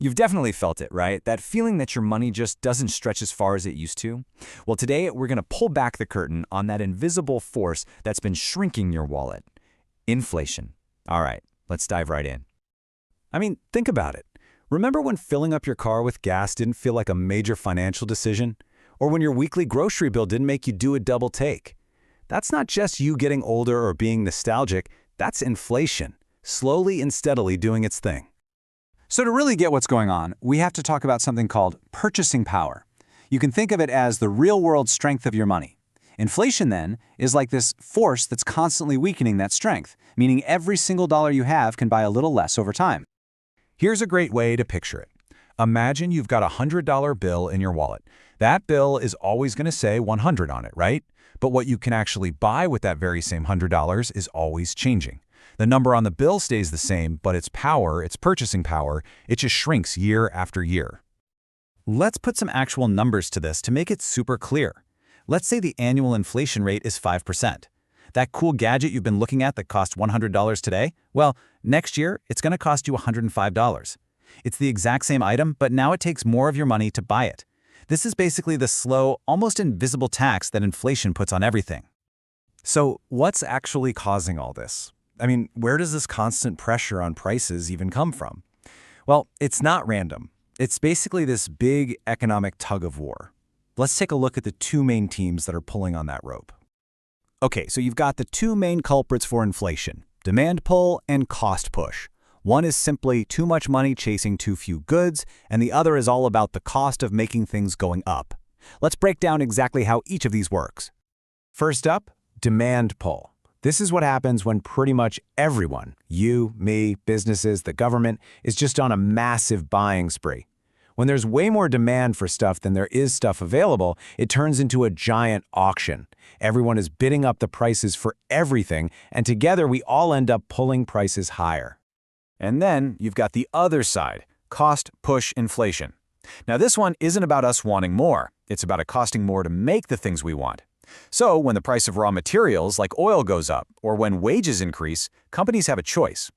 You've definitely felt it, right? That feeling that your money just doesn't stretch as far as it used to? Well, today we're going to pull back the curtain on that invisible force that's been shrinking your wallet. Inflation. All right, let's dive right in. I mean, think about it. Remember when filling up your car with gas didn't feel like a major financial decision? Or when your weekly grocery bill didn't make you do a double take? That's not just you getting older or being nostalgic, that's inflation, slowly and steadily doing its thing. So to really get what's going on, we have to talk about something called purchasing power. You can think of it as the real-world strength of your money. Inflation, then, is like this force that's constantly weakening that strength, meaning every single dollar you have can buy a little less over time. Here's a great way to picture it. Imagine you've got a $100 bill in your wallet. That bill is always going to say 100 on it, right? But what you can actually buy with that very same $100 is always changing. The number on the bill stays the same, but its power, its purchasing power, it just shrinks year after year. Let's put some actual numbers to this to make it super clear. Let's say the annual inflation rate is 5%. That cool gadget you've been looking at that cost $100 today? Well, next year, it's going to cost you $105. It's the exact same item, but now it takes more of your money to buy it. This is basically the slow, almost invisible tax that inflation puts on everything. So what's actually causing all this? I mean, where does this constant pressure on prices even come from? Well, it's not random. It's basically this big economic tug of war. Let's take a look at the two main teams that are pulling on that rope. Okay, so you've got the two main culprits for inflation, demand pull and cost push. One is simply too much money chasing too few goods, and the other is all about the cost of making things going up. Let's break down exactly how each of these works. First up, demand pull. This is what happens when pretty much everyone, you, me, businesses, the government, is just on a massive buying spree. When there's way more demand for stuff than there is stuff available, it turns into a giant auction. Everyone is bidding up the prices for everything, and together we all end up pulling prices higher. And then you've got the other side, cost push inflation. Now this one isn't about us wanting more. It's about it costing more to make the things we want. So when the price of raw materials like oil goes up, or when wages increase, companies have a choice.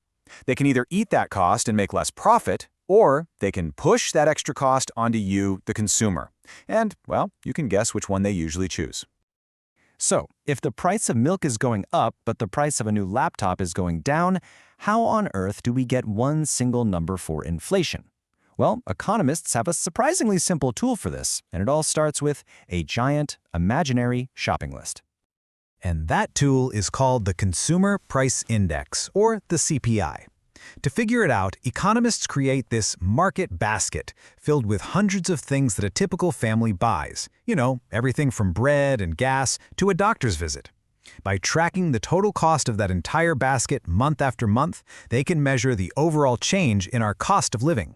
They can either eat that cost and make less profit, or they can push that extra cost onto you, the consumer. And, well, you can guess which one they usually choose. So, if the price of milk is going up, but the price of a new laptop is going down, how on earth do we get one single number for inflation? Well, economists have a surprisingly simple tool for this, and it all starts with a giant, imaginary shopping list. And that tool is called the Consumer Price Index, or the CPI. To figure it out, economists create this market basket filled with hundreds of things that a typical family buys. You know, everything from bread and gas to a doctor's visit. By tracking the total cost of that entire basket month after month, they can measure the overall change in our cost of living.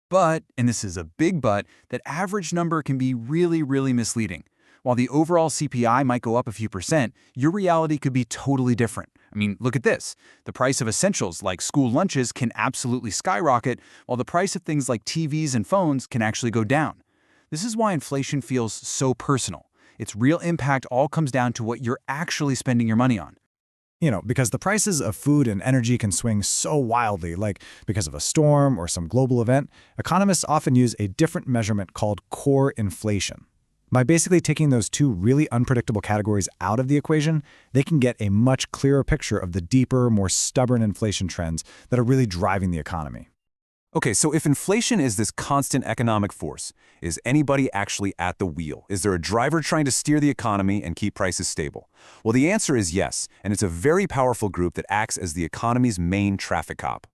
But, and this is a big but, that average number can be really misleading. While the overall CPI might go up a few percent, your reality could be totally different. I mean, look at this. The price of essentials like school lunches can absolutely skyrocket, while the price of things like TVs and phones can actually go down. This is why inflation feels so personal. Its real impact all comes down to what you're actually spending your money on. You know, because the prices of food and energy can swing so wildly, like because of a storm or some global event, economists often use a different measurement called core inflation. By basically taking those two really unpredictable categories out of the equation, they can get a much clearer picture of the deeper, more stubborn inflation trends that are really driving the economy. Okay, so if inflation is this constant economic force, is anybody actually at the wheel? Is there a driver trying to steer the economy and keep prices stable? Well, the answer is yes, and it's a very powerful group that acts as the economy's main traffic cop.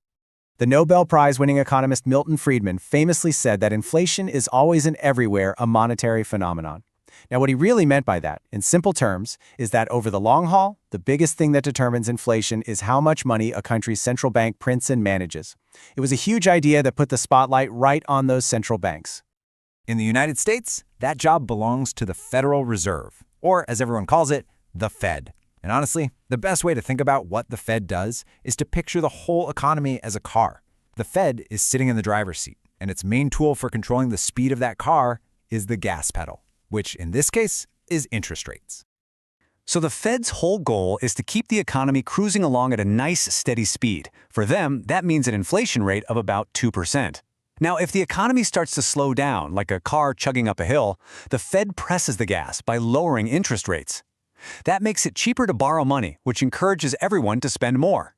The Nobel Prize-winning economist Milton Friedman famously said that inflation is always and everywhere a monetary phenomenon. Now, what he really meant by that, in simple terms, is that over the long haul, the biggest thing that determines inflation is how much money a country's central bank prints and manages. It was a huge idea that put the spotlight right on those central banks. In the United States, that job belongs to the Federal Reserve, or as everyone calls it, the Fed. And honestly, the best way to think about what the Fed does is to picture the whole economy as a car. The Fed is sitting in the driver's seat, and its main tool for controlling the speed of that car is the gas pedal, which in this case is interest rates. So the Fed's whole goal is to keep the economy cruising along at a nice, steady speed. For them, that means an inflation rate of about 2%. Now, if the economy starts to slow down, like a car chugging up a hill, the Fed presses the gas by lowering interest rates. That makes it cheaper to borrow money, which encourages everyone to spend more.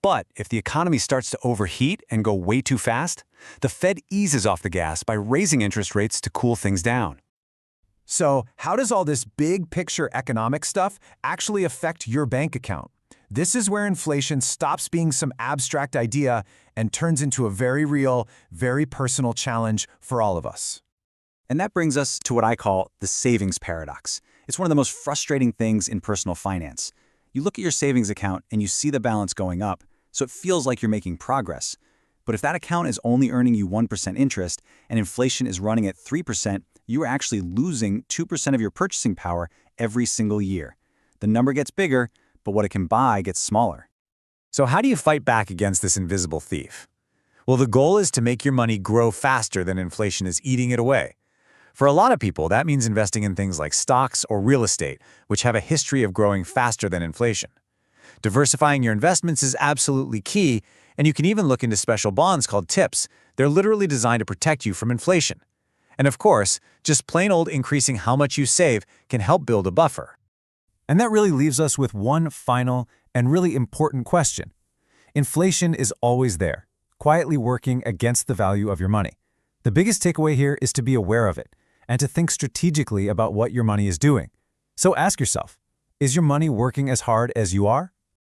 But if the economy starts to overheat and go way too fast, the Fed eases off the gas by raising interest rates to cool things down. So, how does all this big picture economic stuff actually affect your bank account? This is where inflation stops being some abstract idea and turns into a very real, very personal challenge for all of us. And that brings us to what I call the savings paradox. It's one of the most frustrating things in personal finance. You look at your savings account and you see the balance going up, so it feels like you're making progress. But if that account is only earning you 1% interest and inflation is running at 3%, you are actually losing 2% of your purchasing power every single year. The number gets bigger, but what it can buy gets smaller. So how do you fight back against this invisible thief? Well, the goal is to make your money grow faster than inflation is eating it away. For a lot of people, that means investing in things like stocks or real estate, which have a history of growing faster than inflation. Diversifying your investments is absolutely key, and you can even look into special bonds called TIPS. They're literally designed to protect you from inflation. And of course, just plain old increasing how much you save can help build a buffer. And that really leaves us with one final and really important question. Inflation is always there, quietly working against the value of your money. The biggest takeaway here is to be aware of it and to think strategically about what your money is doing. So ask yourself, is your money working as hard as you are?